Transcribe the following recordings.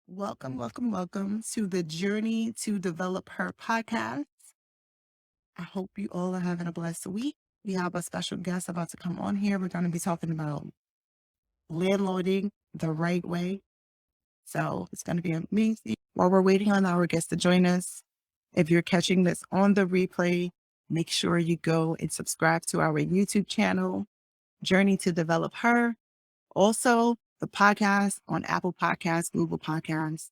Welcome to the Journey to Develop Her podcast. I hope you all are having a blessed week. We have a special guest about to come on here. We're going to be talking about landlording the right way. So it's going to be amazing. While we're waiting on our guest to join us, if you're catching this on the replay, make sure you go and subscribe to our YouTube channel, Journey to Develop Her. Also, the podcast on Apple Podcasts, Google Podcasts,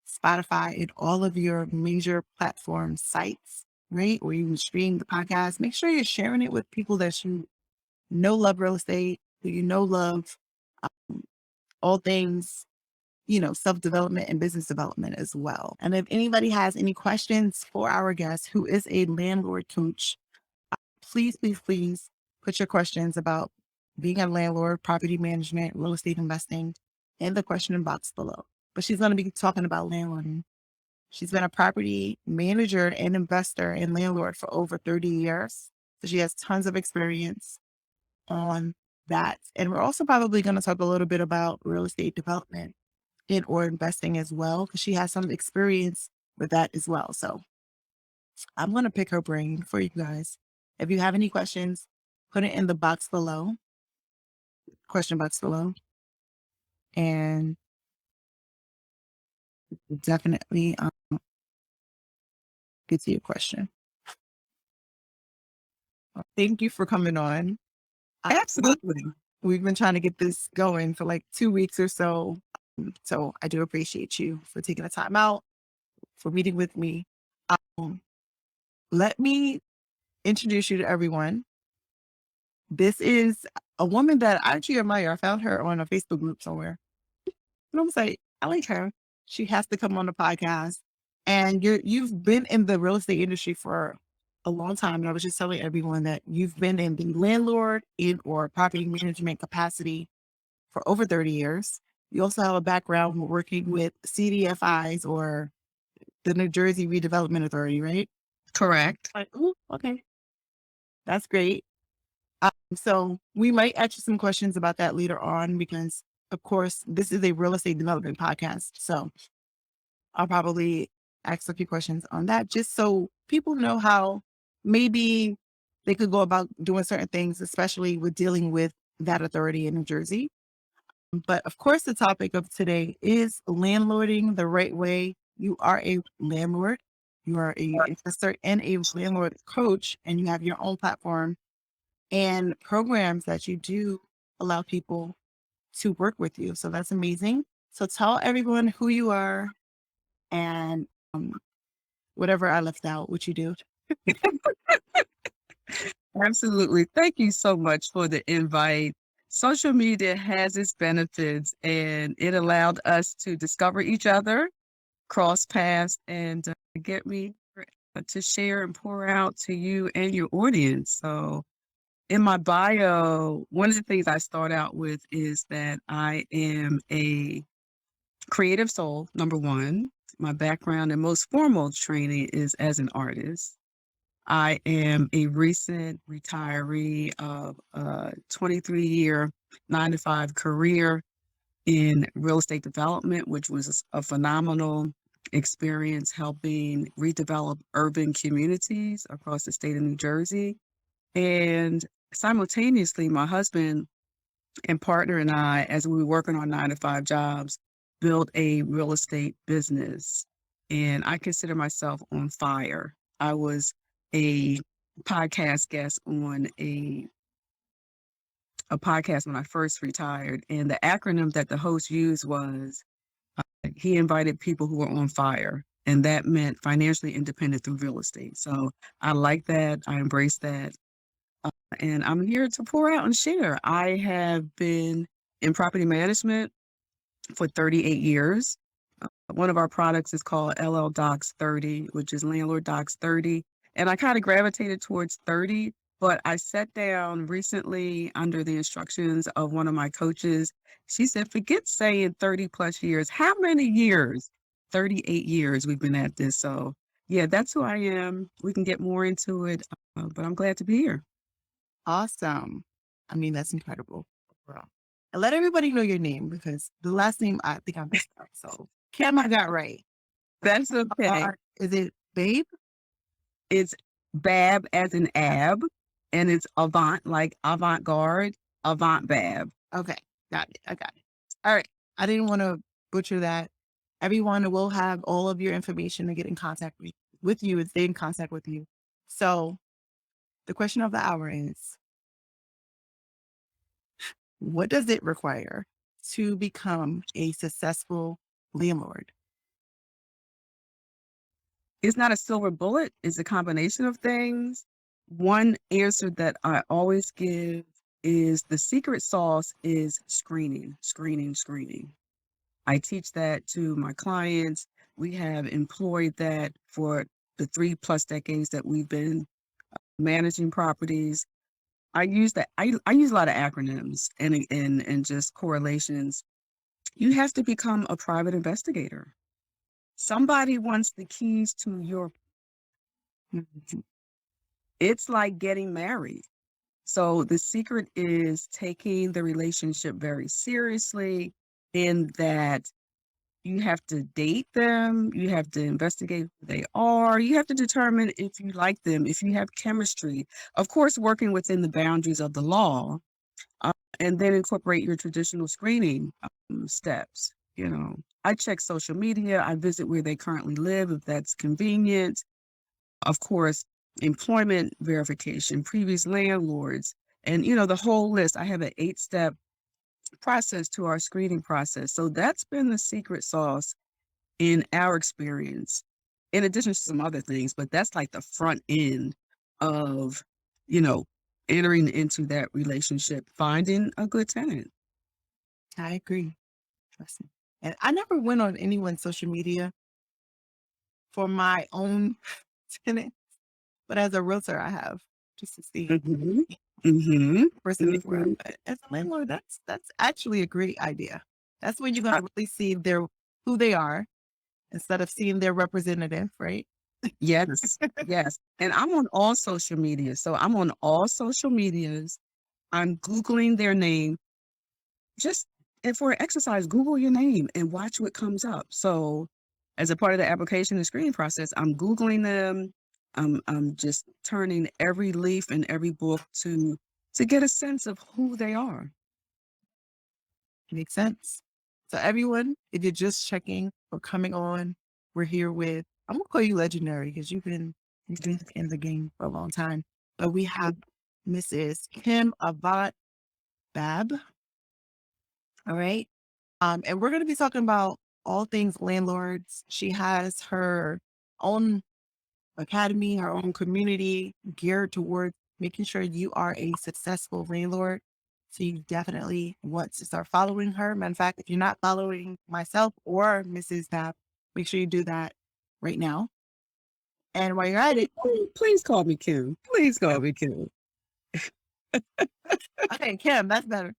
Spotify, and all of your major platform sites, right? Where you can stream the podcast. Make sure you're sharing it with people that you know love real estate, who you know love all things, self-development and business development as well. And if anybody has any questions for our guest, who is a landlord coach, please put your questions about being a landlord, property management, real estate investing in the question box below. But she's going to be talking about landlording. She's been a property manager and investor and landlord for over 30 years. So she has tons of experience on that. And we're also probably going to talk a little bit about real estate development and or investing as well, because she has some experience with that as well. So I'm going to pick her brain for you guys. If you have any questions, put it in the box below, question box below, and definitely get to your question. Thank you for coming on. Absolutely. We've been trying to get this going for like 2 weeks or so. So I do appreciate you for taking the time out, for meeting with me. Let me introduce you to everyone. This is a woman that I actually admire. I found her on a Facebook group somewhere. And I was like, I like her. She has to come on the podcast. And you've been in the real estate industry for a long time. And I was just telling everyone that you've been in the landlord or property management capacity for over 30 years. You also have a background working with CDFIs or the New Jersey Redevelopment Authority, right? Correct. Like, ooh, okay. That's great. So we might ask you some questions about that later on because, of course, this is a real estate development podcast. So I'll probably ask a few questions on that just so people know how maybe they could go about doing certain things, especially with dealing with that authority in New Jersey. But of course, the topic of today is landlording the right way. You are a landlord, you are a investor and a landlord coach, and you have your own platform and programs that you do allow people to work with you. So that's amazing. So tell everyone who you are and whatever I left out, what you do. Absolutely. Thank you so much for the invite. Social media has its benefits, and it allowed us to discover each other, cross paths, and get me to share and pour out to you and your audience. So, in my bio, one of the things I start out with is that I am a creative soul, number one. My background and most formal training is as an artist. I am a recent retiree of a 23-year 9-to-5 career in real estate development, which was a phenomenal experience helping redevelop urban communities across the state of New Jersey. And simultaneously, my husband and partner and I, as we were working on 9-to-5 jobs, built a real estate business. And I consider myself on fire. I was a podcast guest on a podcast when I first retired. And the acronym that the host used was, he invited people who were on fire. And that meant financially independent through real estate. So I like that. I embrace that. And I'm here to pour out and share. I have been in property management for 38 years. One of our products is called LL Docs 30, which is Landlord Docs 30. And I kind of gravitated towards 30, but I sat down recently under the instructions of one of my coaches. She said, forget saying 30 plus years. How many years? 38 years we've been at this. So yeah, that's who I am. We can get more into it, but I'm glad to be here. Awesome. I mean, that's incredible. Wow. And let everybody know your name because the last name I think I messed up. So Kim, I got right. That's okay. Is it Babe? It's Bab as in ab, and it's Avant, like avant-garde, Avant-Babb. Okay, got it. I got it. All right. I didn't want to butcher that. Everyone will have all of your information to get in contact with you and stay in contact with you. So the question of the hour is, what does it require to become a successful landlord? It's not a silver bullet, it's a combination of things. One answer that I always give is the secret sauce is screening, screening, screening. I teach that to my clients. We have employed that for the 3+ decades that we've been managing properties. I use that. I use a lot of acronyms and just correlations. You have to become a private investigator. Somebody wants the keys to your. It's like getting married. So the secret is taking the relationship very seriously, in that you have to date them, you have to investigate who they are, you have to determine if you like them, if you have chemistry. Of course, working within the boundaries of the law, and then incorporate your traditional screening steps. I check social media, I visit where they currently live if that's convenient. Of course, employment verification, previous landlords, and the whole list. I have an 8-step process to our screening process. So that's been the secret sauce in our experience, in addition to some other things, but that's like the front end of, entering into that relationship, finding a good tenant. I agree. Trust me. And I never went on anyone's social media for my own tenant, but as a realtor, I have, just to see Mm-hmm. Mm-hmm. person before. Mm-hmm. But as a landlord, that's actually a great idea. That's when you're gonna really see who they are instead of seeing their representative, right? Yes, yes. And I'm on all social media. So I'm on all social medias. I'm Googling their name. Just, and for an exercise, Google your name and watch what comes up. So as a part of the application and screening process, I'm Googling them. I'm just turning every leaf in every book to get a sense of who they are. Makes sense. So everyone, if you're just checking or coming on, we're here with, I'm gonna call you legendary because you've been in the game for a long time. But we have Mrs. Kim Avant-Babb. All right. And we're gonna be talking about all things landlords. She has her own academy, her own community geared towards making sure you are a successful landlord. So you definitely want to start following her. Matter of fact, if you're not following myself or Mrs. Babb, make sure you do that right now. And while you're at it, Please call me Kim. Please call me Kim. okay, Kim, that's better.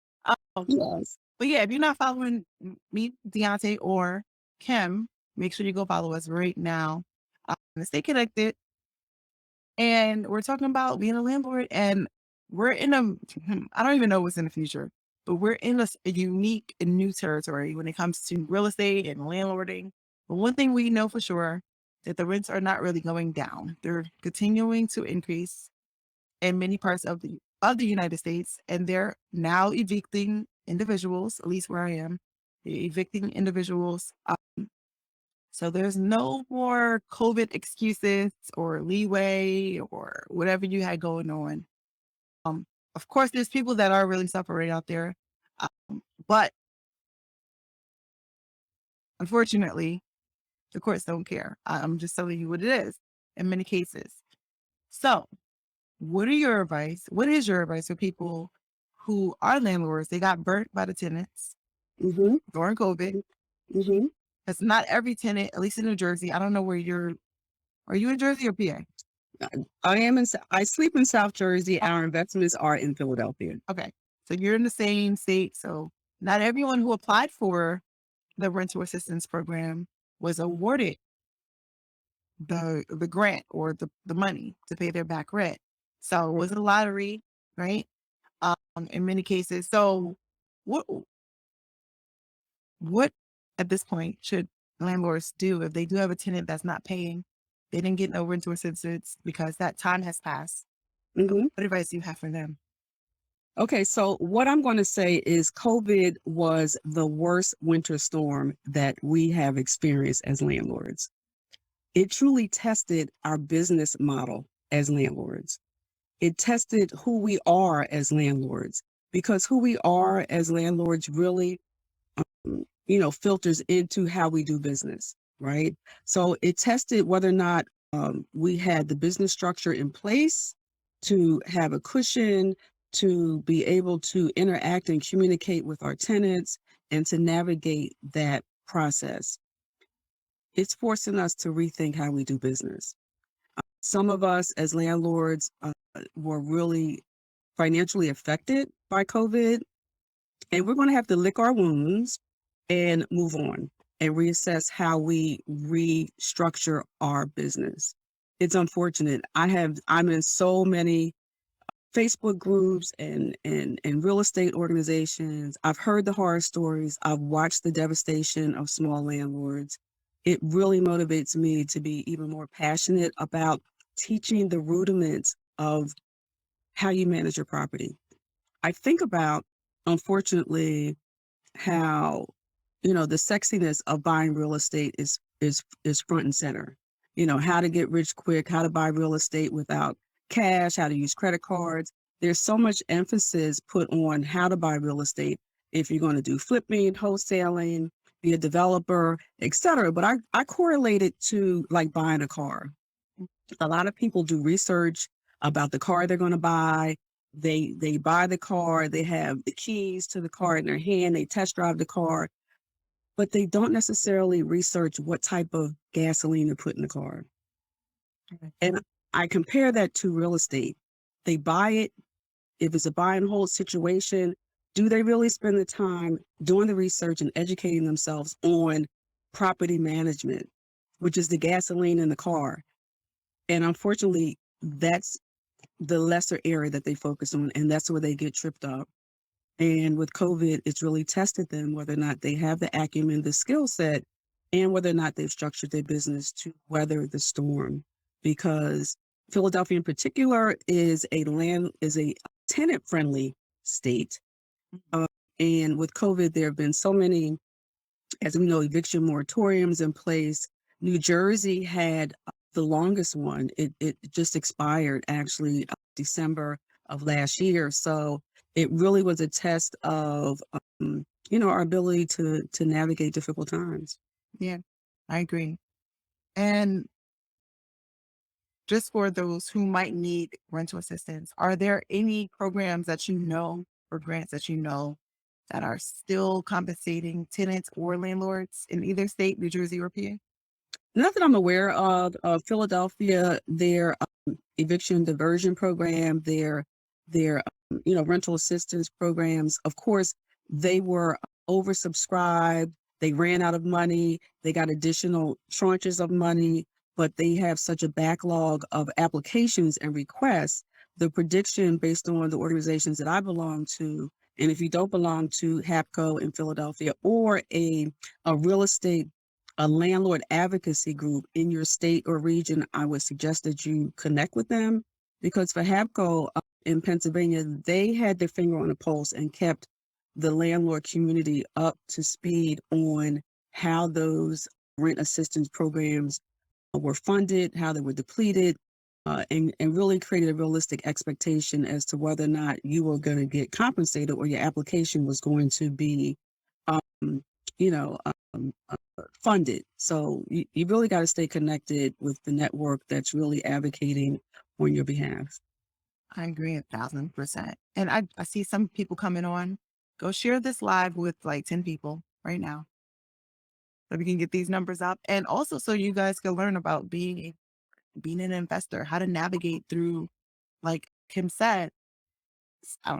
Yes. But yeah, if you're not following me, Deontay, or Kim, make sure you go follow us right now. And stay connected. And we're talking about being a landlord, and we're in I don't even know what's in the future, but we're in a unique and new territory when it comes to real estate and landlording. But one thing we know for sure, that the rents are not really going down. They're continuing to increase in many parts of the United States, and they're now evicting individuals, at least where I am, they're evicting individuals. So there's no more COVID excuses or leeway or whatever you had going on. Of course, there's people that are really suffering out there, but unfortunately, the courts don't care. I'm just telling you what it is in many cases. So, what is your advice for people who are landlords? They got burnt by the tenants Mm-hmm. during COVID. Mm-hmm. It's not every tenant, at least in New Jersey. I don't know where are you in Jersey or PA? I sleep in South Jersey. Our investments are in Philadelphia. Okay. So you're in the same state. So not everyone who applied for the rental assistance program was awarded the grant or the money to pay their back rent. So it was a lottery, right? In many cases. So what what at this point should landlords do. If they do have a tenant that's not paying, they didn't get no rental assistance because that time has passed. Mhm. What advice do you have for them? Okay, so what I'm going to say is COVID was the worst winter storm that we have experienced as landlords. It truly tested our business model as landlords. It tested who we are as landlords, because who we are as landlords really, filters into how we do business, right? So it tested whether or not we had the business structure in place to have a cushion, to be able to interact and communicate with our tenants, and to navigate that process. It's forcing us to rethink how we do business. Some of us as landlords were really financially affected by COVID, and we're going to have to lick our wounds and move on and reassess how we restructure our business. It's unfortunate. I'm in so many Facebook groups and real estate organizations. I've heard the horror stories. I've watched the devastation of small landlords. It really motivates me to be even more passionate about teaching the rudiments of how you manage your property. I think about, unfortunately, how, the sexiness of buying real estate is front and center. How to get rich quick, how to buy real estate without cash, how to use credit cards. There's so much emphasis put on how to buy real estate if you're going to do flipping, wholesaling, be a developer, etc. But I correlate it to like buying a car. A lot of people do research about the car they're going to buy. They buy the car, they have the keys to the car in their hand, they test drive the car, but they don't necessarily research what type of gasoline to put in the car. Okay. And I compare that to real estate. They buy it. If it's a buy and hold situation, do they really spend the time doing the research and educating themselves on property management, which is the gasoline in the car? And unfortunately, that's the lesser area that they focus on, and that's where they get tripped up. And with COVID, it's really tested them whether or not they have the acumen, the skill set, and whether or not they've structured their business to weather the storm. Because Philadelphia in particular is a tenant friendly state. Uh, and with COVID, there have been so many, as we know, eviction moratoriums in place. New Jersey had the longest one. It just expired actually December of last year. So it really was a test of our ability to navigate difficult times. Yeah, I agree. And just for those who might need rental assistance, are there any programs that you know or grants that you know that are still compensating tenants or landlords in either state, New Jersey or PA? Not that I'm aware of Philadelphia, their eviction diversion program, their rental assistance programs. Of course, they were oversubscribed. They ran out of money. They got additional tranches of money, but they have such a backlog of applications and requests. The prediction based on the organizations that I belong to, and if you don't belong to HAPCO in Philadelphia or a real estate a landlord advocacy group in your state or region, I would suggest that you connect with them, because for HAPCO in Pennsylvania, they had their finger on the pulse and kept the landlord community up to speed on how those rent assistance programs were funded, how they were depleted, and really created a realistic expectation as to whether or not you were going to get compensated or your application was going to be, um, you know, um, uh, funded. So you really got to stay connected with the network that's really advocating on your behalf. I agree 1,000%. And I see some people coming on. Go share this live with like 10 people right now so we can get these numbers up. And also so you guys can learn about being an investor, how to navigate through, like Kim said,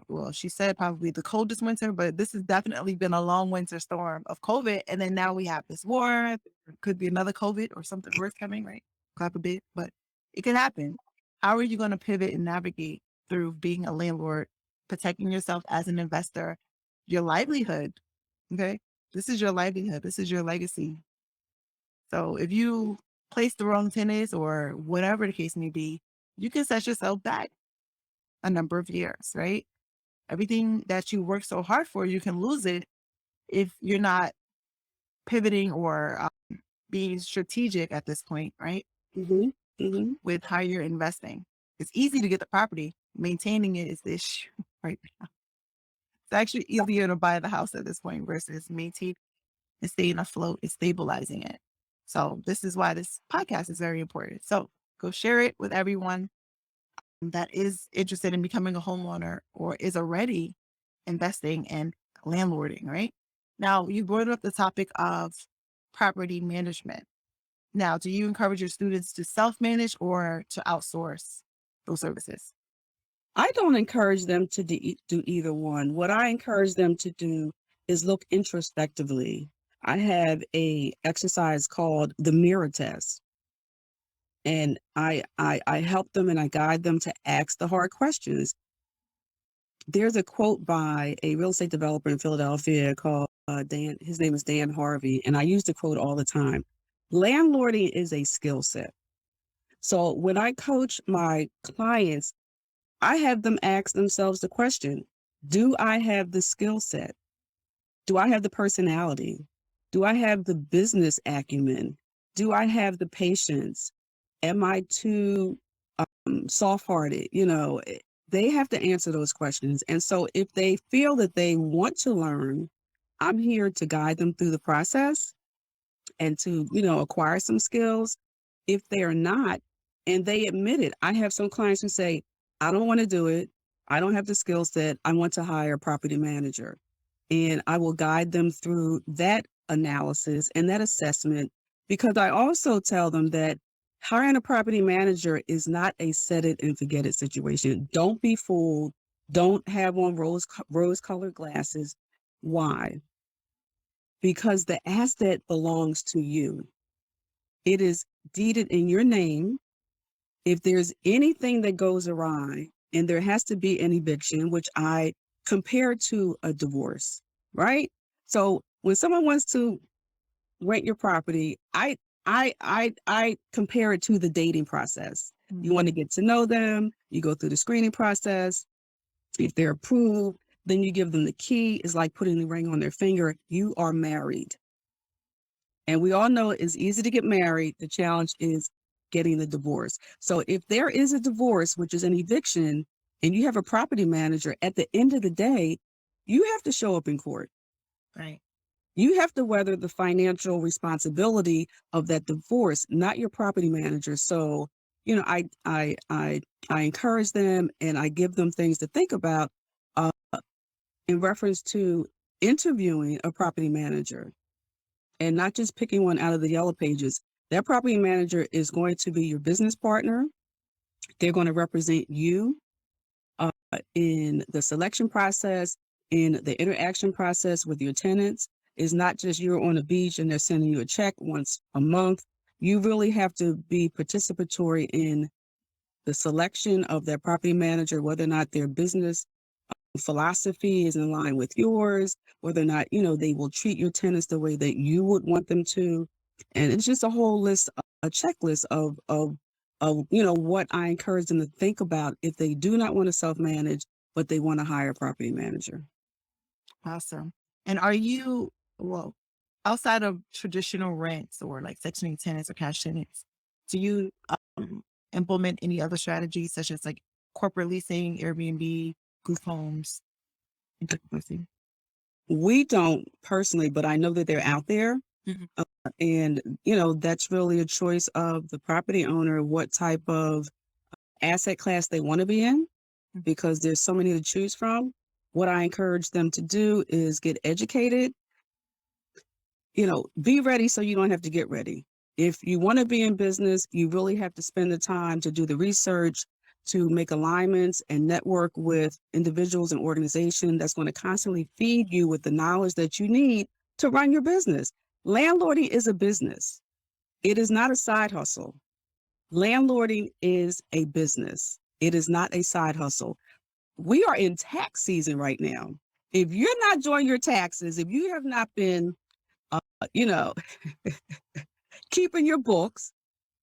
well, she said probably the coldest winter, but this has definitely been a long winter storm of COVID. And then now we have this war. There could be another COVID or something worse coming, right? Clap a bit, but it could happen. How are you going to pivot and navigate through being a landlord, protecting yourself as an investor, your livelihood? Okay. This is your livelihood. This is your legacy. So if you place the wrong tenants or whatever the case may be, you can set yourself back a number of years, right? Everything that you work so hard for, you can lose it if you're not pivoting or being strategic at this point, right? Mhm. Mhm. With how you're investing. It's easy to get the property. Maintaining it is the issue, right? It's actually easier to buy the house at this point versus maintaining and staying afloat and stabilizing it. So this is why this podcast is very important. So go share it with everyone that is interested in becoming a homeowner or is already investing and landlording, right? Now, you brought up the topic of property management. Now, do you encourage your students to self-manage or to outsource those services? I don't encourage them to do either one. What I encourage them to do is look introspectively. I have a exercise called the mirror test, and I help them and I guide them to ask the hard questions. There's a quote by a real estate developer in Philadelphia called Dan. His name is Dan Harvey, and I use the quote all the time. Landlording is a skill set. So when I coach my clients, I have them ask themselves the question, do I have the skill set? Do I have the personality? Do I have the business acumen? Do I have the patience? Am I too soft-hearted? They have to answer those questions. And so if they feel that they want to learn, I'm here to guide them through the process and to, acquire some skills. If they are not, and they admit it, I have some clients who say, I don't want to do it. I don't have the skill set. I want to hire a property manager. And I will guide them through that analysis and that assessment, because I also tell them that hiring a property manager is not a set it and forget it situation. Don't be fooled. Don't have on rose colored glasses. Why? Because the asset belongs to you. It is deeded in your name. If there's anything that goes awry, and there has to be an eviction, which I compare to a divorce, right? So when someone wants to rent your property, I compare it to the dating process. You want to get to know them, you go through the screening process. If they're approved, then you give them the key. It's like putting the ring on their finger. You are married. And we all know it's easy to get married. The challenge is getting the divorce. So if there is a divorce, which is an eviction, and you have a property manager, at the end of the day, you have to show up in court. Right. You have to weather the financial responsibility of that divorce, not your property manager. So, I encourage them and I give them things to think about uh, in reference to interviewing a property manager, and not just picking one out of the yellow pages. That property manager is going to be your business partner. They're going to represent you in the selection process, in the interaction process with your tenants. It's not just you're on a beach and they're sending you a check once a month. You really have to be participatory in the selection of that property manager, whether or not their business philosophy is in line with yours, whether or not, they will treat your tenants the way that you would want them to. And it's just a whole list, a checklist of what I encourage them to think about if they do not want to self-manage, but they want to hire a property manager. Awesome. And are you, well, outside of traditional rents or like Section 8 tenants or cash tenants, do you implement any other strategies such as like corporate leasing, Airbnb, group homes, and group leasing? We don't personally, but I know that they're out there. Mhm. And, that's really a choice of the property owner, what type of asset class they want to be in, because there's so many to choose from. What I encourage them to do is get educated, be ready so you don't have to get ready. If you want to be in business, you really have to spend the time to do the research, to make alignments and network with individuals and organizations that's going to constantly feed you with the knowledge that you need to run your business. Landlording is a business. It is not a side hustle. Landlording is a business. It is not a side hustle. We are in tax season right now. If you're not doing your taxes, if you have not been, you know, keeping your books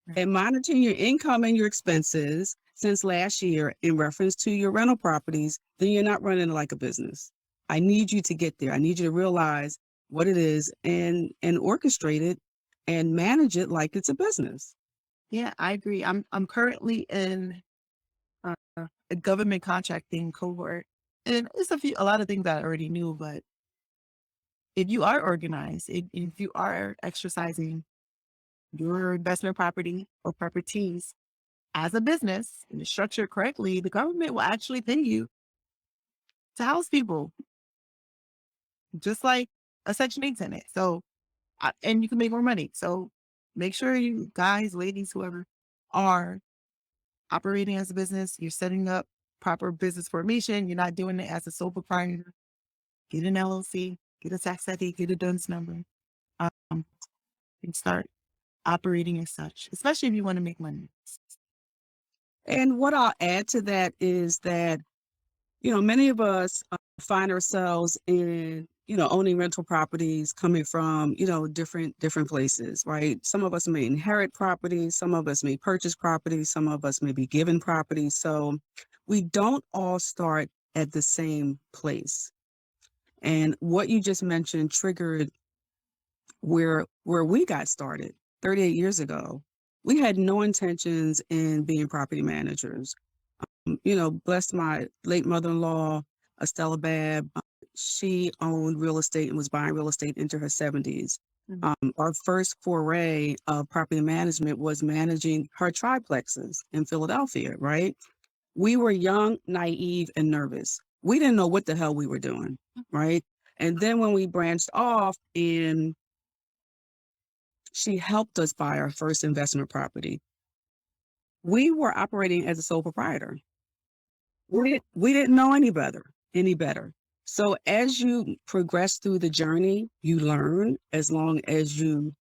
Right. and monitoring your income and your expenses since last year in reference to your rental properties, then you're not running like a business. I need you to get there. I need you to realize what it is and orchestrate it and manage it like it's a business. Yeah, I agree. I'm currently in uh, a government contracting cohort, and it's a lot of things that I already knew. But if you are organized, if you are exercising your investment property or properties as a business and it's structured correctly, the government will actually pay you to house people, just like a Section 8 tenant. So, and you can make more money. So, make sure you guys, ladies, whoever are operating as a business, you're setting up proper business formation. You're not doing it as a sole proprietor. Get an LLC, get a tax ID, get a DUNS number, um, and start operating as such, especially if you want to make money. And what I'll add to that is that, many of us find ourselves in, owning rental properties coming from, different places, right? Some of us may inherit properties, some of us may purchase properties, some of us may be given properties. So we don't all start at the same place. And what you just mentioned triggered where we got started 38 years ago. We had no intentions in being property managers. Blessed my late mother-in-law, Estella Babb. She owned real estate and was buying real estate into her 70s. Mhm. Our first foray of property management was managing her triplexes in Philadelphia, right? We were young, naive, and nervous. We didn't know what the hell we were doing, right? And then when we branched off and she helped us buy our first investment property, we were operating as a sole proprietor. We didn't know any better. So as you progress through the journey, you learn as long as you,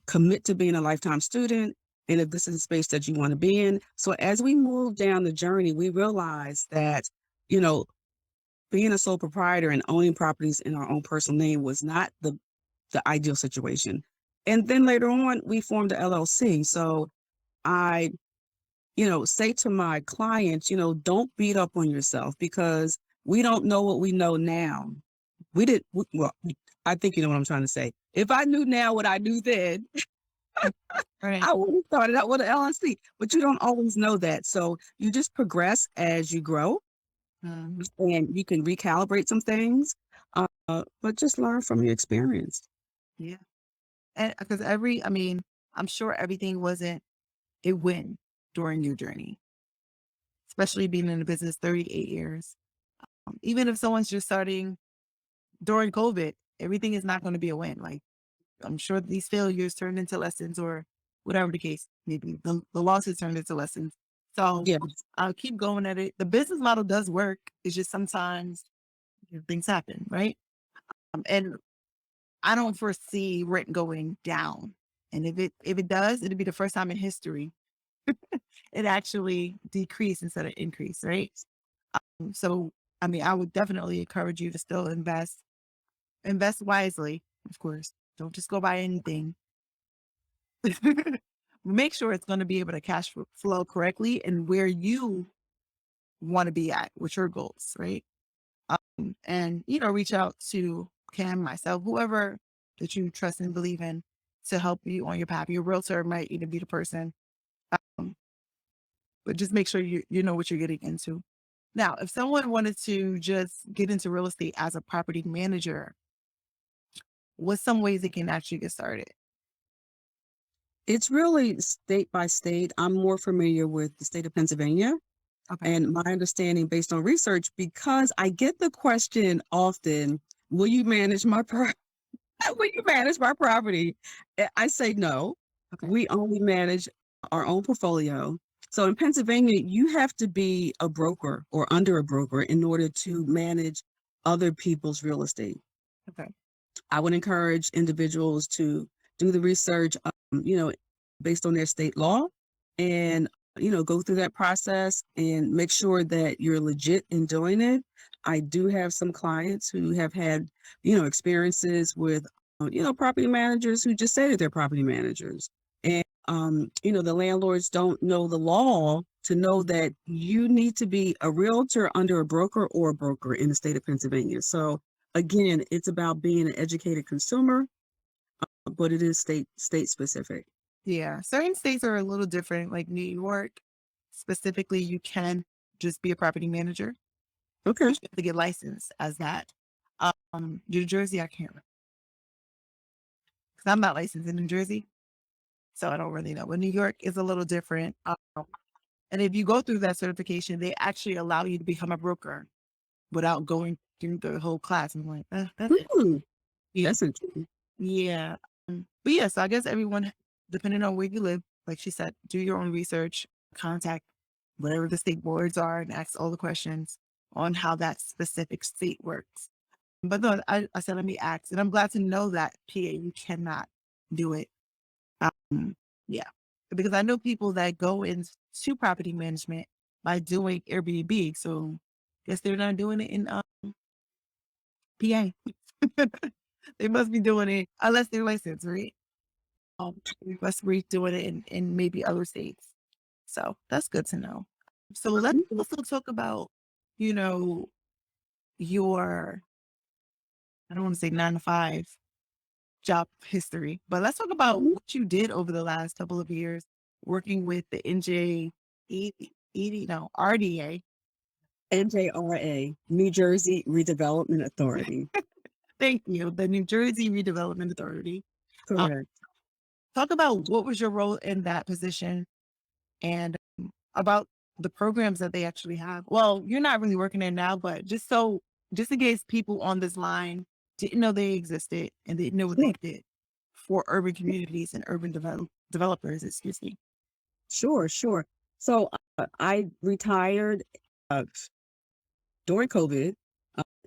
commit to being a lifetime student. And if this is a space that you want to be in. So as we move down the journey, we realize that, you know, being a sole proprietor and owning properties in our own personal name was not the ideal situation. And then later on, we formed the LLC. So I say to my clients, don't beat up on yourself because we don't know what we know now. Well, I think you know what I'm trying to say. If I knew now what I knew then, Right. I would have started out with an LLC, but you don't always know that. So you just progress as you grow Mhm. and you can recalibrate some things, but just learn from your experience. Yeah. And because I'm sure everything wasn't a win during your journey, especially being in the business 38 years. Even if someone's just starting during COVID, everything is not going to be a win. Like, I'm sure these failures turned into lessons or whatever the case, maybe the losses turned into lessons. So Yeah. I'll keep going at it. The business model does work. It's just sometimes things happen, right? And I don't foresee rent going down. And if it does, it'll be the first time in history it actually decrease instead of increase, right? So I would definitely encourage you to still invest wisely, of course. Don't just go buy anything. Make sure it's going to be able to flow correctly and where you want to be at with your goals, right? And reach out to Cam, myself, whoever that you trust and believe in to help you on your path. Your realtor might even be the person, um, but just make sure you know what you're getting into. Now, if someone wanted to just get into real estate as a property manager, what's some ways they can actually get started? It's really state by state. I'm more familiar with the state of Pennsylvania. Okay. And my understanding based on research, because I get the question often, will you manage my will you manage my property? I say no. Okay. We only manage our own portfolio. So in Pennsylvania, you have to be a broker or under a broker in order to manage other people's real estate. Okay. I would encourage individuals to do the research, based on their state law and, go through that process and make sure that you're legit in doing it. I do have some clients who have had, experiences with property managers who just say that they're property managers. And, the landlords don't know the law to know that you need to be a realtor under a broker or a broker in the state of Pennsylvania. So again, it's about being an educated consumer, but it is state specific. Yeah. Certain states are a little different, like New York specifically, you can just be a property manager. Okay. You have to get licensed as that. New Jersey, I can't because I'm not licensed in New Jersey, so I don't really know. But New York is a little different. And if you go through that certification, they actually allow you to become a broker without going through the whole class. I'm like, that's it. Ooh, Yeah. that's interesting. Yeah. But yeah, so I guess everyone, depending on where you live, like she said, do your own research, contact whatever the state boards are and ask all the questions on how that specific state works. But no, I said, let me ask. And I'm glad to know that PA, you cannot do it. Yeah. Because I know people that go into property management by doing Airbnb. So guess they're not doing it in PA. They must be doing it unless they're licensed, right? Must be doing it in maybe other states. So that's good to know. So let's also talk about, you know, your, I don't want to say 9 to 5 job history, but let's talk about what you did over the last couple of years working with the RDA. NJRA, New Jersey Redevelopment Authority. Thank you. The New Jersey Redevelopment Authority. Correct. Talk about what was your role in that position and about the programs that they actually have. Well, you're not really working there now, but just in case people on this line didn't know they existed and didn't know what they did for urban communities and urban developers, excuse me. Sure. So I retired during COVID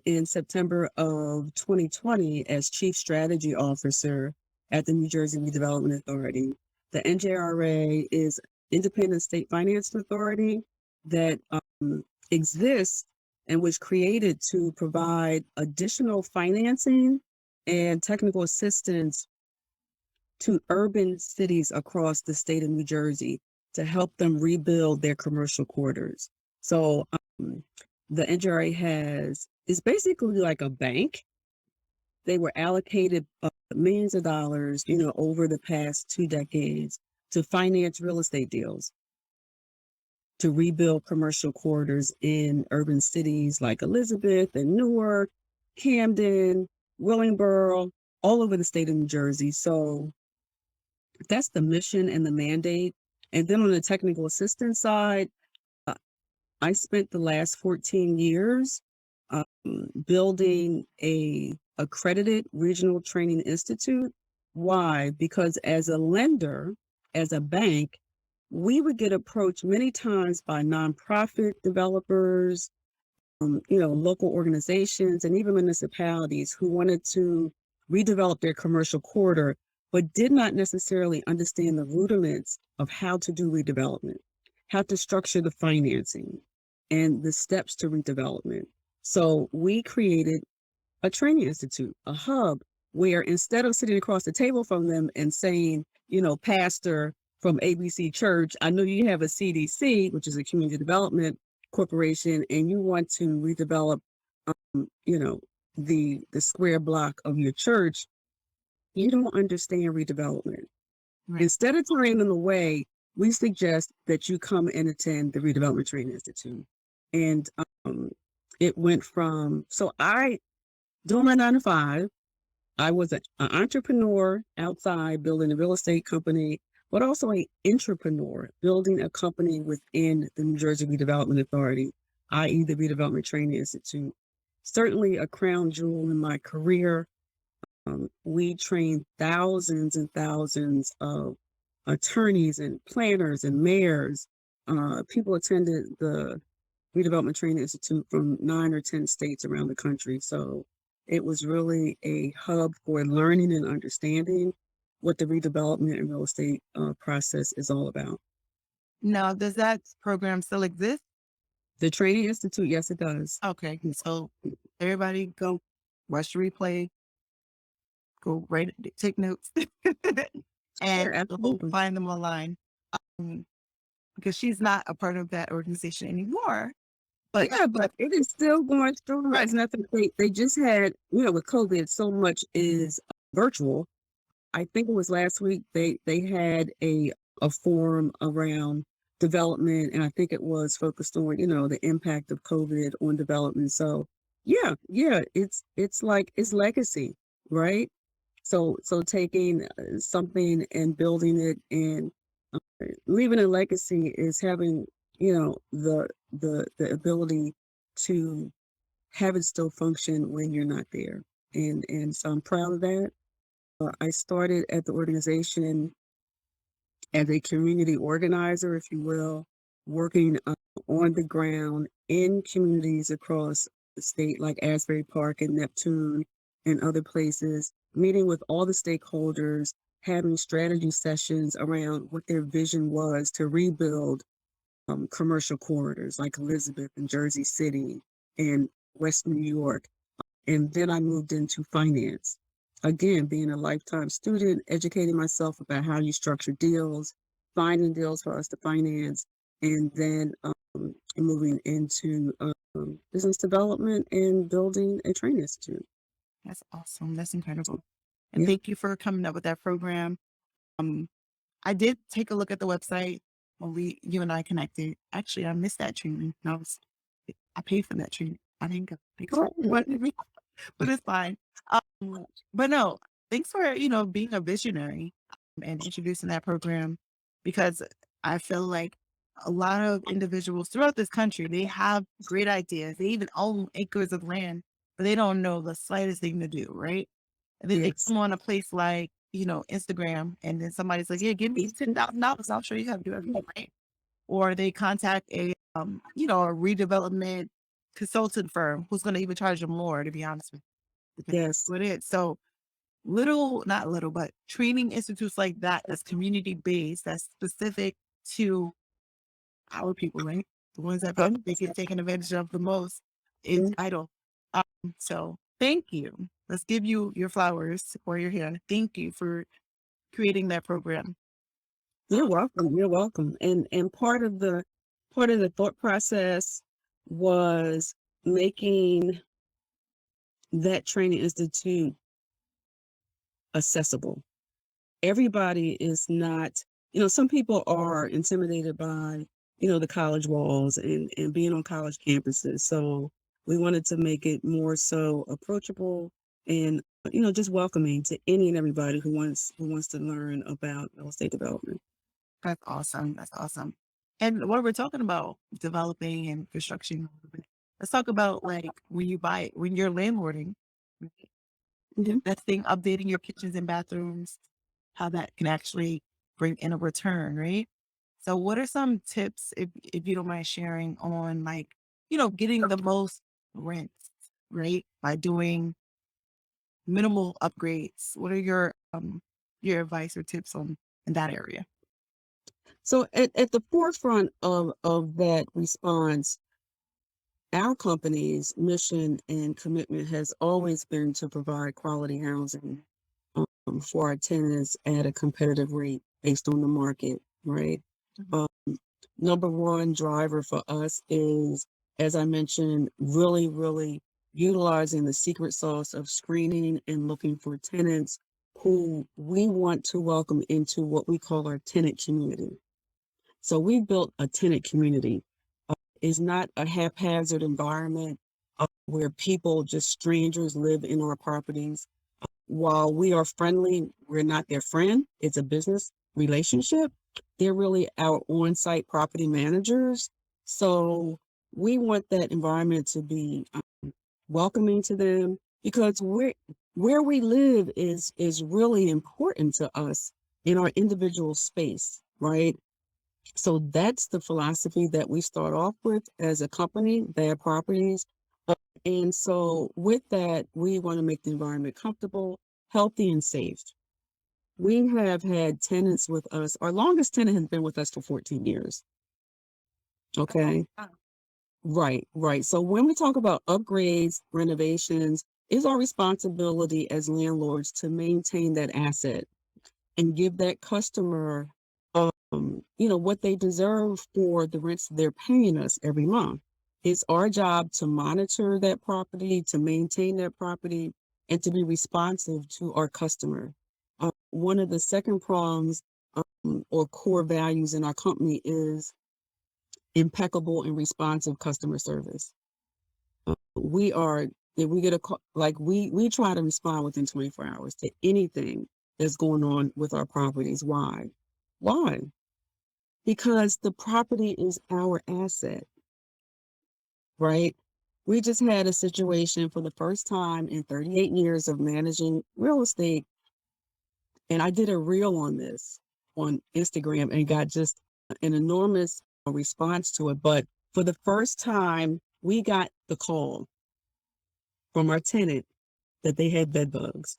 in September of 2020 as Chief Strategy Officer at the New Jersey Redevelopment Authority. The NJRA is independent state finance authority that exists and was created to provide additional financing and technical assistance to urban cities across the state of New Jersey to help them rebuild their commercial quarters. So the NJRA is basically like a bank. They were allocated millions of dollars, over the past 2 decades to finance real estate deals, to rebuild commercial quarters in urban cities like Elizabeth and Newark, Camden, Willingboro, all over the state of New Jersey. So that's the mission and the mandate. And then on the technical assistance side, I spent the last 14 years building a accredited regional training institute. Why? Because as a lender, as a bank, we would get approached many times by nonprofit developers, local organizations, and even municipalities who wanted to redevelop their commercial corridor, but did not necessarily understand the rudiments of how to do redevelopment, how to structure the financing, and the steps to redevelopment. So we created a training institute, a hub, where instead of sitting across the table from them and saying, Pastor from ABC Church, I know you have a CDC, which is a community development corporation, and you want to redevelop, the square block of your church, you don't understand redevelopment. Right. Instead of turning them away, we suggest that you come and attend the Redevelopment Training Institute. And it went from, so during my 9 to 5, I was an entrepreneur outside building a real estate company, but also an entrepreneur building a company within the New Jersey Redevelopment Authority, i.e. the Redevelopment Training Institute. Certainly a crown jewel in my career. We trained thousands and thousands of attorneys and planners and mayors. People attended the Redevelopment Training Institute from 9 or 10 states around the country. So it was really a hub for learning and understanding what the redevelopment and real estate process is all about. Now, does that program still exist? The Training Institute, yes, it does. Okay. So everybody go watch the replay. go take notes, and Sure, you'll absolutely. find them online. Um, because she's not a part of that organization anymore. But Yeah, but it is still going strong. right, As a matter of fact, they just had, with COVID, so much is virtual. I think it was last week they had a forum around development, and I think it was focused on, the impact of COVID on development. So yeah, it's like it's legacy, right? So taking something and building it and leaving a legacy is having, the ability to have it still function when you're not there. And so I'm proud of that. I started at the organization as a community organizer, if you will, working on the ground in communities across the state, like Asbury Park and Neptune and other places, meeting with all the stakeholders, having strategy sessions around what their vision was to rebuild commercial corridors like Elizabeth and Jersey City and West New York. And then I moved into finance. Again, being a lifetime student, educating myself about how you structure deals, finding deals for us to finance, and then moving into business development and building a training institute. that's awesome. That's incredible. And Yeah. thank you for coming up with that program. Um, I did take a look at the website when you and I connected. Actually, I missed that training. I paid for that training. I didn't go. Thanks for but it's fine. But no, thanks for, being a visionary and introducing that program because I feel like a lot of individuals throughout this country, they have great ideas. They even own acres of land, but they don't know the slightest thing to do, right? And then they Yes. come on a place like, Instagram, and then somebody's like, yeah, give me $10,000. I'll show you how to do everything, right? Or they contact a redevelopment consultant firm who's going to even charge them more, to be honest with you, depending Yes. on what it is. So not little, but training institutes like that, that's community based, that's specific to our people, right? The ones that probably they get taken advantage of the most is Mhm. vital. So thank you. Let's give you your flowers while you're here. Thank you for creating that program. You're welcome. You're welcome. And part of the thought process was making that training institute accessible. Everybody is not, some people are intimidated by, the college walls and being on college campuses. So we wanted to make it more so approachable and, just welcoming to any and everybody who wants to learn about real estate development. That's awesome. That's awesome. And what we're talking about developing and construction, let's talk about like when you're landlording, Mhm. that thing updating your kitchens and bathrooms, how that can actually bring in a return, right? So what are some tips, if you don't mind sharing, on like, getting the most rent, right? By doing minimal upgrades. What are your advice or tips on in that area? So at the forefront of that response, our company's mission and commitment has always been to provide quality housing for our tenants at a competitive rate based on the market, right? Mhm. Um, Number one driver for us is, as I mentioned, really, really utilizing the secret sauce of screening and looking for tenants who we want to welcome into what we call our tenant community. So we built a tenant community. It's not a haphazard environment where people, just strangers, live in our properties. While we are friendly, we're not their friend. It's a business relationship. They're really our on-site property managers. So we want that environment to be welcoming to them because where we live is really important to us in our individual space, right? So that's the philosophy that we start off with as a company, their properties. And so with that, we want to make the environment comfortable, healthy, and safe. We have had tenants with us. Our longest tenant has been with us for 14 years. Okay. Ah, Right, right. So when we talk about upgrades, renovations, It's our responsibility as landlords to maintain that asset and give that customer, what they deserve for the rents they're paying us every month. It's our job to monitor that property, to maintain that property, and to be responsive to our customer. One of the second prongs or core values in our company is impeccable and responsive customer service. We are, if we get a call, like we try to respond within 24 hours to anything that's going on with our properties. Why? Why? Because the property is our asset, right? We just had a situation for the first time in 38 years of managing real estate. And I did a reel on this on Instagram and got just an enormous response to it. But for the first time, we got the call from our tenant that they had bed bugs.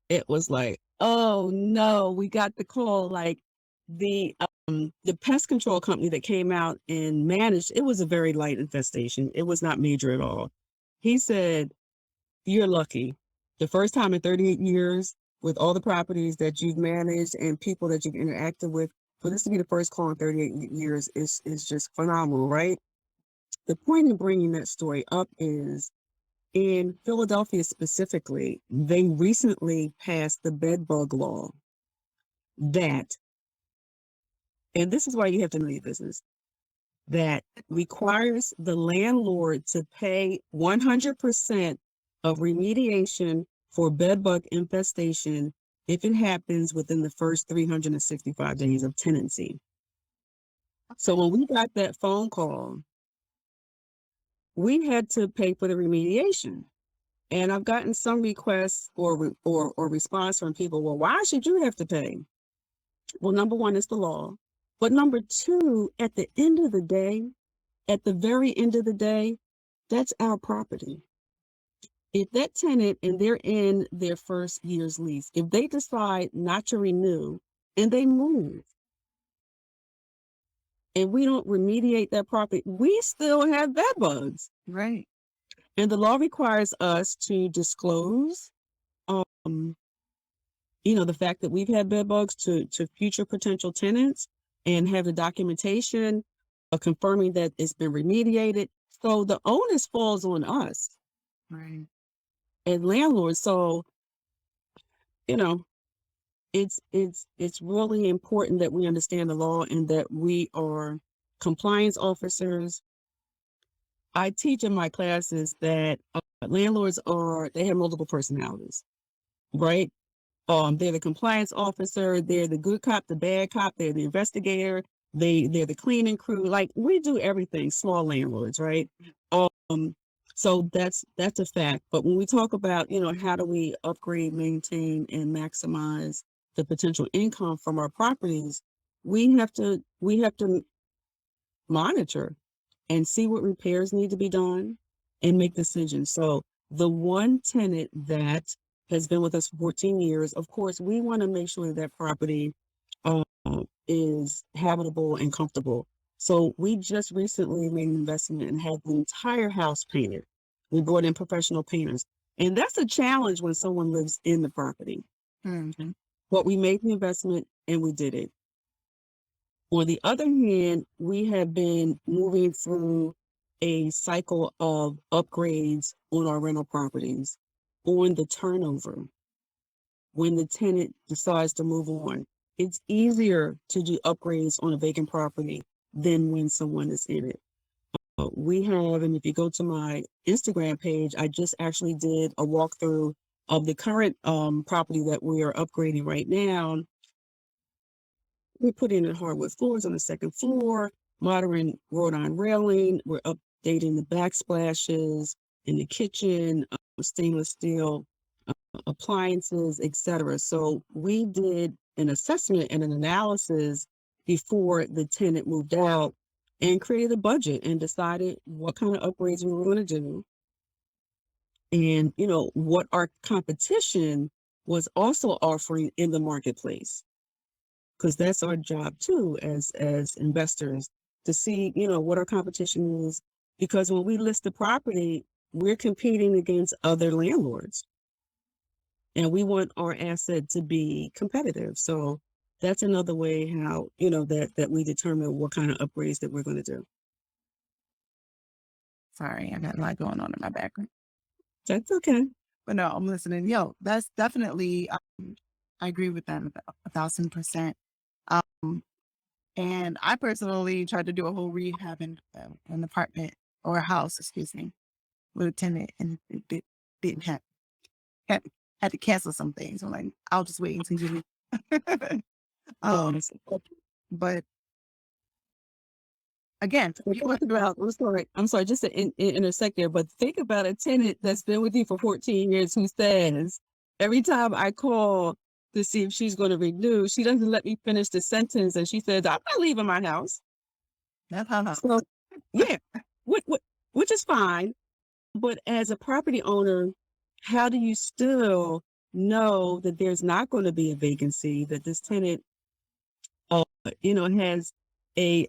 It was like, oh no, we got the call. Like the pest control company that came out and managed, it was a very light infestation. It was not major at all. He said, you're lucky. The first time in 38 years with all the properties that you've managed and people that you've interacted with, for this to be the first call in 38 years is just phenomenal, right? The point in bringing that story up is in Philadelphia specifically, they recently passed the bed bug law that, and this is why you have to know your business, that requires the landlord to pay 100% of remediation for bed bug infestation if it happens within the first 365 days of tenancy. So when we got that phone call, we had to pay for the remediation. And I've gotten some requests or response from people, well, why should you have to pay? Well, number one, it's the law. But number two, at the end of the day, at the very end of the day, that's our property. If that tenant and they're in their first year's lease, if they decide not to renew and they move and we don't remediate that property, we still have bed bugs. Right. And the law requires us to disclose, the fact that we've had bed bugs to future potential tenants and have the documentation confirming that it's been remediated. So the onus falls on us. Right. And landlords. So, it's really important that we understand the law and that we are compliance officers. I teach in my classes that landlords they have multiple personalities, right? They're the compliance officer, they're the good cop, the bad cop, they're the investigator, they're the cleaning crew. Like we do everything, small landlords, right? So that's a fact. But when we talk about, how do we upgrade, maintain, and maximize the potential income from our properties, we have to monitor and see what repairs need to be done and make decisions. So the one tenant that has been with us for 14 years, of course, we want to make sure that property is habitable and comfortable. So we just recently made an investment and had the entire house painted. We brought in professional painters. And that's a challenge when someone lives in the property. Mm-hmm. But we made the investment and we did it. On the other hand, we have been moving through a cycle of upgrades on our rental properties on the turnover. When the tenant decides to move on, it's easier to do upgrades on a vacant property than when someone is in it. We have, and if you go to my Instagram page, I just actually did a walkthrough of the current property that we are upgrading right now. We put in hardwood floors on the second floor, modern wrought iron railing. We're updating the backsplashes in the kitchen, stainless steel appliances, etc. So we did an assessment and an analysis before the tenant moved out and created a budget and decided what kind of upgrades we were going to do. And, what our competition was also offering in the marketplace. Because that's our job too, as investors, to see, what our competition is. Because when we list the property, we're competing against other landlords, and we want our asset to be competitive. So that's another way how, that we determine what kind of upgrades that we're going to do. Sorry, I got a lot going on in my background. That's okay. But no, I'm listening. Yo, that's definitely, I agree with that 1,000%. And I personally tried to do a whole rehab in an apartment or a house, excuse me, with a tenant, and didn't have had, had to cancel some things. I'm like, I'll just wait until you leave. But again, I'm sorry, just to intersect there, but think about a tenant that's been with you for 14 years who says, every time I call to see if she's going to renew, she doesn't let me finish the sentence, and she says, I'm not leaving my house. that's how. So, yeah, which is fine. But as a property owner, how do you still know that there's not going to be a vacancy, that this tenant, has a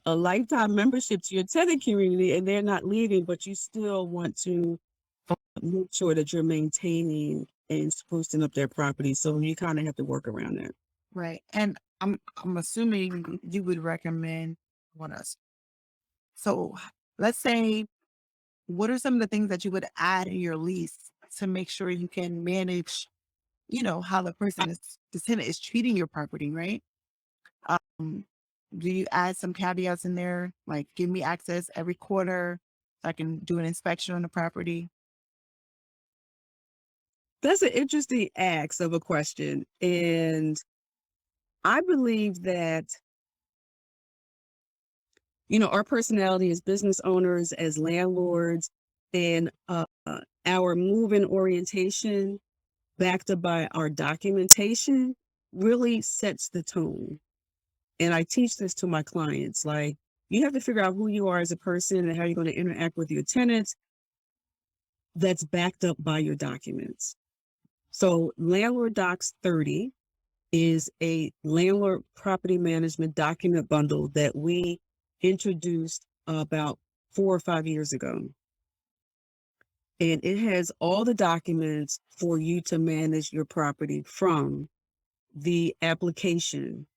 lifetime membership to your tenant community and they're not leaving, but you still want to make sure that you're maintaining and sprucing up their property. So you kind of have to work around that. Right. And I'm assuming you would recommend what else? So let's say, what are some of the things that you would add in your lease to make sure you can manage, how the tenant is treating your property, right? Do you add some caveats in there, like give me access every quarter so I can do an inspection on the property? That's an interesting ask of a question. And I believe that, our personality as business owners, as landlords, and our move-in orientation backed up by our documentation really sets the tone. And I teach this to my clients, like, you have to figure out who you are as a person and how you're going to interact with your tenants. That's backed up by your documents. So Landlord Docs 30 is a landlord property management document bundle that we introduced about 4 or 5 years ago. And it has all the documents for you to manage your property, from the application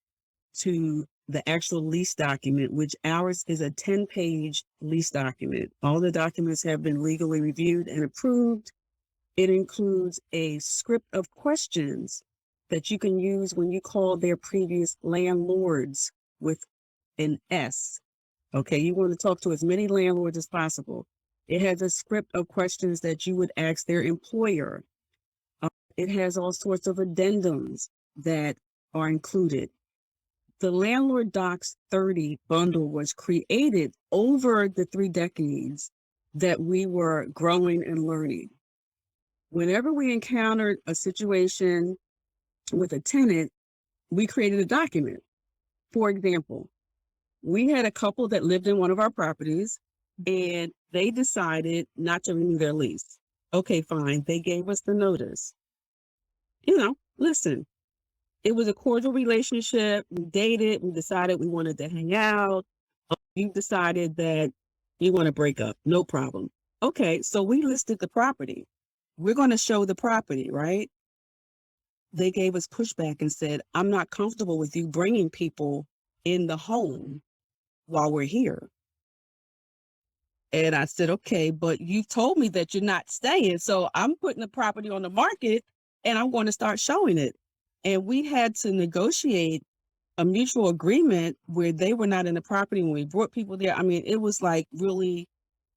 to the actual lease document, which ours is a 10-page lease document. All the documents have been legally reviewed and approved. It includes a script of questions that you can use when you call their previous landlords with an S. Okay, you want to talk to as many landlords as possible. It has a script of questions that you would ask their employer. It has all sorts of addendums that are included. The Landlord Docs 30 bundle was created over the 3 decades that we were growing and learning. Whenever we encountered a situation with a tenant, we created a document. For example, we had a couple that lived in one of our properties and they decided not to renew their lease. Okay, fine. They gave us the notice. Listen, it was a cordial relationship. We dated. We decided we wanted to hang out. You decided that you want to break up. No problem. Okay, so we listed the property. We're going to show the property, right? They gave us pushback and said, I'm not comfortable with you bringing people in the home while we're here. And I said, okay, but you told me that you're not staying. So I'm putting the property on the market and I'm going to start showing it. And we had to negotiate a mutual agreement where they were not in the property when we brought people there. I mean, it was like really,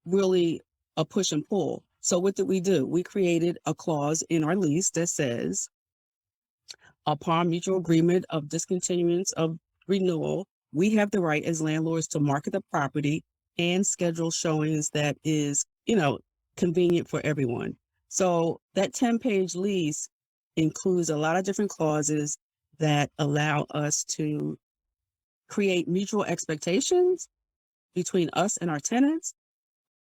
really a push and pull. So what did we do? We created a clause in our lease that says, upon mutual agreement of discontinuance of renewal, we have the right as landlords to market the property and schedule showings that is, convenient for everyone. So that 10-page lease includes a lot of different clauses that allow us to create mutual expectations between us and our tenants.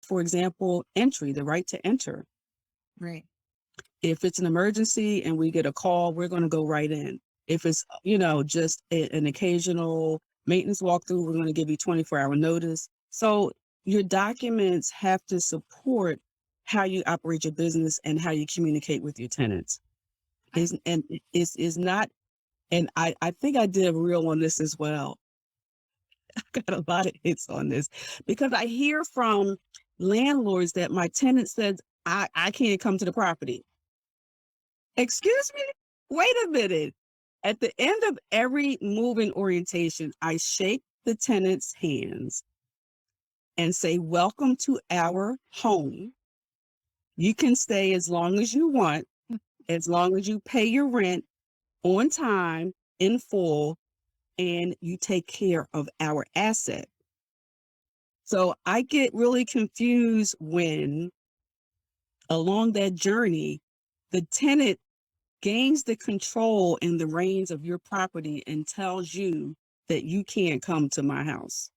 For example, entry, the right to enter. Right. If it's an emergency and we get a call, we're going to go right in. If it's, just an occasional maintenance walkthrough, we're going to give you 24-hour notice. So your documents have to support how you operate your business and how you communicate with your tenants. Is not, and I think I did a reel on this as well. I got a lot of hits on this because I hear from landlords that my tenant says, I can't come to the property. Excuse me? Wait a minute. At the end of every moving orientation, I shake the tenant's hands and say, welcome to our home. You can stay as long as you want, as long as you pay your rent on time, in full, and you take care of our asset. So I get really confused when along that journey, the tenant gains the control and the reins of your property and tells you that you can't come to my house.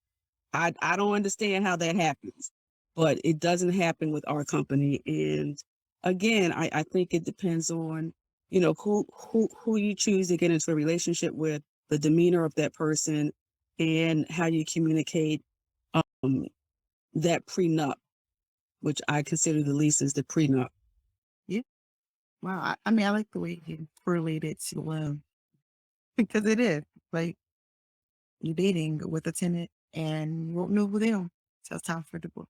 I don't understand how that happens, but it doesn't happen with our company. And again, I think it depends on, who you choose to get into a relationship with, the demeanor of that person, and how you communicate that prenup, which I consider the lease as the prenup. Yeah. Wow. I mean, I like the way you correlate it to because it is like you're dating with a tenant and you won't know who they are. So it's time for divorce.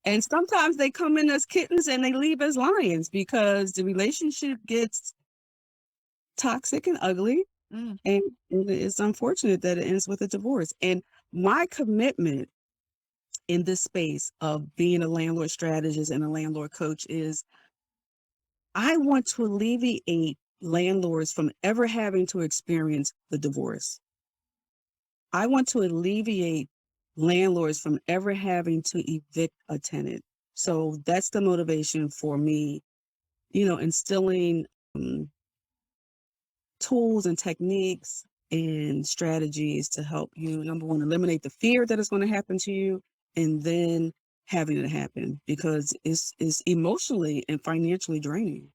And sometimes they come in as kittens and they leave as lions because the relationship gets toxic and ugly. Mm. And it's unfortunate that it ends with a divorce. And my commitment in this space of being a landlord strategist and a landlord coach is I want to alleviate landlords from ever having to experience the divorce. I want to alleviate landlords from ever having to evict a tenant. So that's the motivation for me, instilling tools and techniques and strategies to help you, number one, eliminate the fear that is going to happen to you, and then having it happen because it's emotionally and financially draining.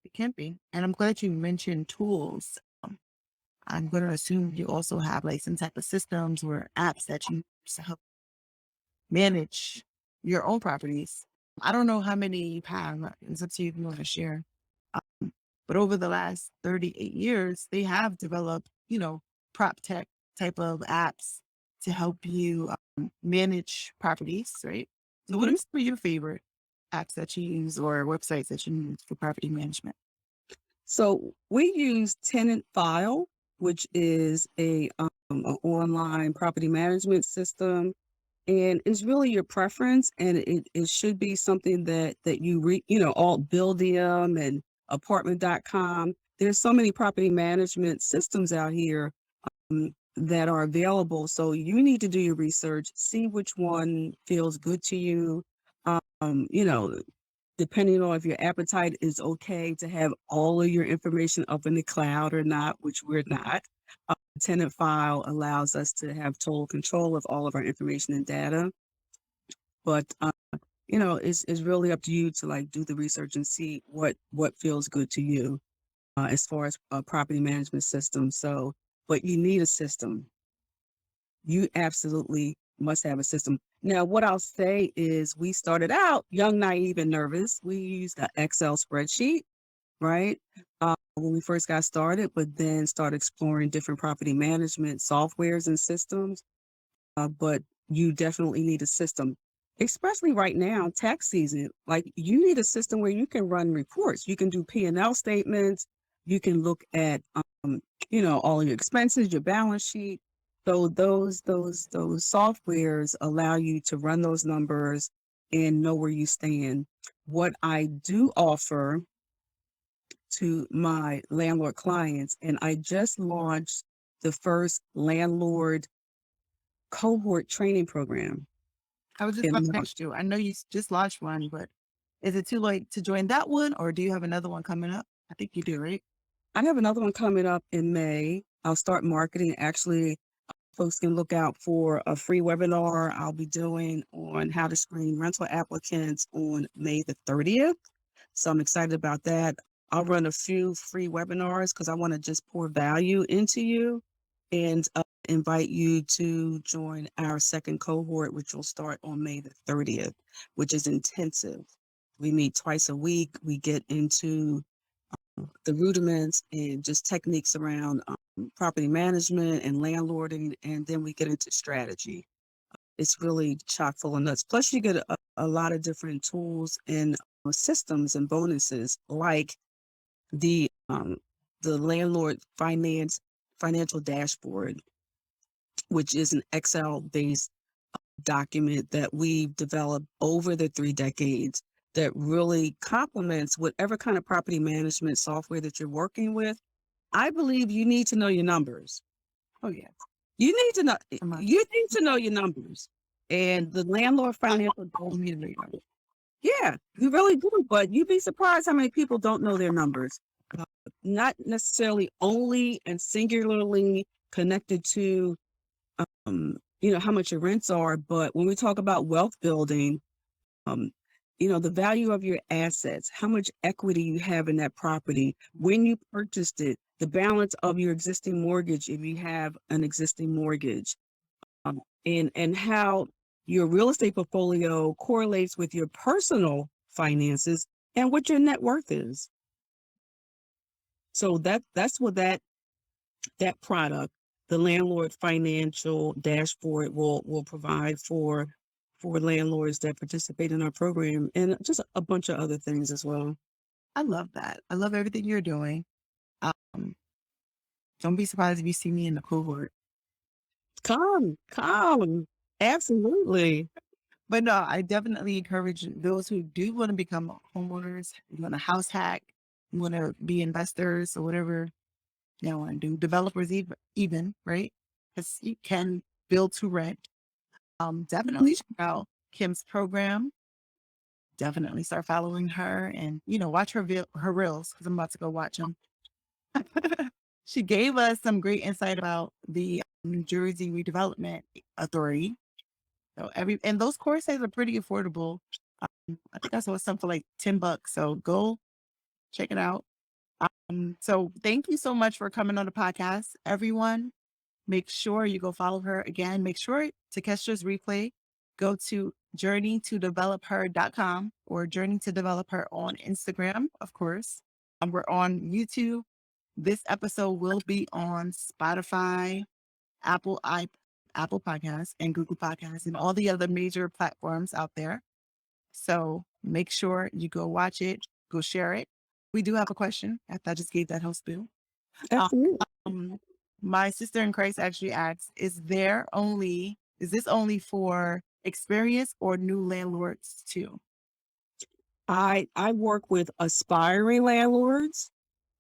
It can be. And I'm glad you mentioned tools. I'm going to assume you also have like some type of systems or apps that you use to help manage your own properties. I don't know how many you have. It's up to you if you want to share. But over the last 38 years, they have developed, prop tech type of apps to help you manage properties, right? So what are some of your favorite apps that you use or websites that you use for property management? So we use Tenant File, which is an online property management system, and it's really your preference. And it should be something that you all Buildium and Apartment.com. There's so many property management systems out here that are available. So you need to do your research, see which one feels good to you. You know, depending on if your appetite is okay to have all of your information up in the cloud or not, which we're not. Tenant File allows us to have total control of all of our information and data. But it's really up to you to like do the research and see what feels good to you as far as a property management system. So, but you need a system. You absolutely must have a system. Now, what I'll say is we started out young, naive, and nervous. We used an Excel spreadsheet, right? When we first got started, but then started exploring different property management softwares and systems. But you definitely need a system, especially right now, tax season. Like you need a system where you can run reports. You can do P&L statements. You can look at, all your expenses, your balance sheet. So those softwares allow you to run those numbers and know where you stand. What I do offer to my landlord clients, and I just launched the first landlord cohort training program. I was just about to ask you. I know you just launched one, but is it too late to join that one, or do you have another one coming up? I think you do, right? I have another one coming up in May. I'll start marketing. Actually, folks can look out for a free webinar I'll be doing on how to screen rental applicants on May the 30th. So I'm excited about that. I'll run a few free webinars because I want to just pour value into you and invite you to join our second cohort, which will start on May the 30th, which is intensive. We meet twice a week. We get into the rudiments and just techniques around property management and landlording, and then we get into strategy. It's really chock full of nuts. Plus, you get a lot of different tools and systems and bonuses, like the landlord financial dashboard, which is an Excel based document that we've developed over the 3 decades that really complements whatever kind of property management software that you're working with. I believe you need to know your numbers. Oh, yeah. You need to know Come on. you need to know your numbers. And the landlord financial dashboard, yeah, you really do. But you'd be surprised how many people don't know their numbers. Not necessarily only and singularly connected to how much your rents are, but when we talk about wealth building, the value of your assets, how much equity you have in that property, when you purchased it, the balance of your existing mortgage, if you have an existing mortgage, and how your real estate portfolio correlates with your personal finances and what your net worth is. So that's what that product, the landlord financial dashboard, will provide for landlords that participate in our program, and just a bunch of other things as well. I love that. I love everything you're doing. Um, don't be surprised if you see me in the cohort. Come, absolutely. But no, I definitely encourage those who do want to become homeowners, you want to house hack, you want to be investors or whatever you want to do, developers even, right? Because you can build to rent. Definitely check out Kim's program. Definitely start following her and, watch her reels because I'm about to go watch them. She gave us some great insight about the New Jersey Redevelopment Authority. So and those courses are pretty affordable. I think I saw some for like $10. So go check it out. So thank you so much for coming on the podcast, everyone. Make sure you go follow her again. Make sure to catch this replay. Go to journeytodevelopher.com or Journey to Develop Her on Instagram, of course. We're on YouTube. This episode will be on Spotify, Apple Podcasts, and Google Podcasts, and all the other major platforms out there. So make sure you go watch it, go share it. We do have a question after I just gave that whole spiel. Absolutely. My sister in Christ actually asks, is this only for experienced or new landlords too? I work with aspiring landlords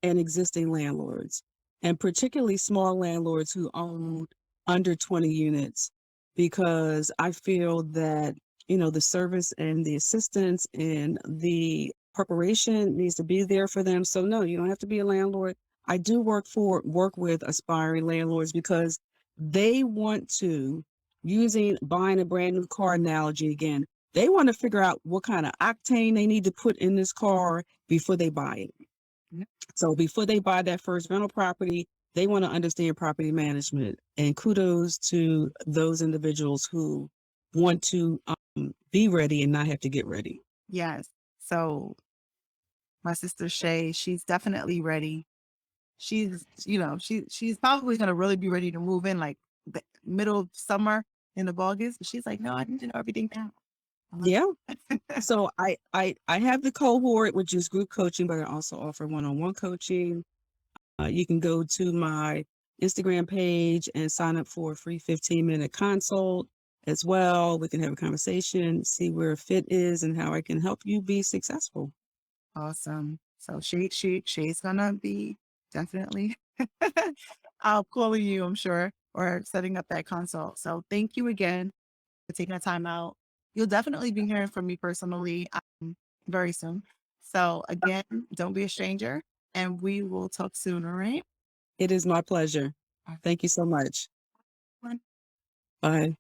and existing landlords, and particularly small landlords who own under 20 units, because I feel that, the service and the assistance and the preparation needs to be there for them. So no, you don't have to be a landlord. I do work with aspiring landlords because they want to, buying a brand new car analogy again, they want to figure out what kind of octane they need to put in this car before they buy it. Mhm. So before they buy that first rental property, they want to understand property management. And kudos to those individuals who want to be ready and not have to get ready. Yes. So my sister Shay, she's definitely ready. She's probably going to really be ready to move in like the middle of summer, end of August. But she's like, no, I need to know everything now. Yeah. So I have the cohort, which is group coaching, but I also offer one-on-one coaching. You can go to my Instagram page and sign up for a free 15-minute consult as well. We can have a conversation, see where fit is and how I can help you be successful. Awesome. So she's gonna be definitely I'll calling you, I'm sure, or setting up that consult. So thank you again for taking the time out. You'll definitely be hearing from me personally very soon. So again, don't be a stranger and we will talk soon, all right? It is my pleasure. Thank you so much. Bye. Bye.